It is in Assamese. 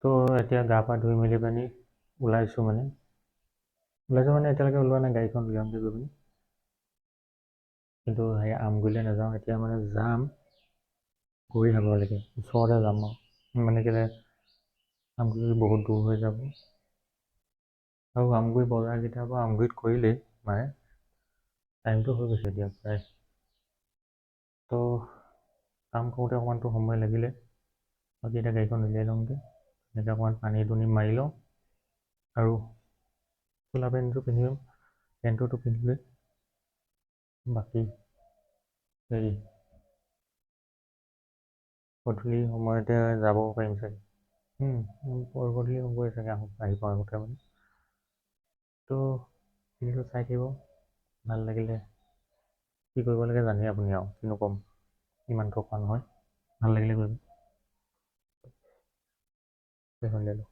তো এতিয়া গা পা ধুই মেলি পানি ওলাইছোঁ মানে এতিয়ালৈকে ওলোৱা নাই, গাড়ীখন উলিয়ামগৈ গৈ পিনি। কিন্তু সেই আমগুৰিলৈ নাযাওঁ এতিয়া, মানে যাম গৈ ভাগৰলৈকে, ওচৰতে যাম আৰু মানে কেলৈ আমগুৰি বহুত দূৰ হৈ যাব। আৰু আমগুৰি বজাৰকেইটাৰ পৰা আমগুৰিত কৰিলেই মায়ে, টাইমটো হৈ গৈছে এতিয়া প্ৰায়। তো কাম কৰোঁতে অকণমানতো সময় লাগিলে, বাকী এতিয়া গাড়ীখন উলিয়াই লওঁগৈ, এনেকৈ অকণমান পানী দুনি মাৰি লওঁ আৰু চোলা পেণ্টটো পিন্ধি ল'ম, পেণ্টটোতো পিন্ধিলোৱেই। বাকী হেৰি গধূলি সময়তে যাব পাৰিম চাগে, গধূলি হ'বই চাগে আহি পোৱাৰ আগতে মানে। তো ভিডিঅ'টো চাই থাকিব, ভাল লাগিলে কি কৰিব লাগে জানেই আপুনি আৰু, কিনো ক'ম, ইমানটো কোৱা নহয়, ভাল লাগিলে কৰিব। সন্ধিয়ালৈ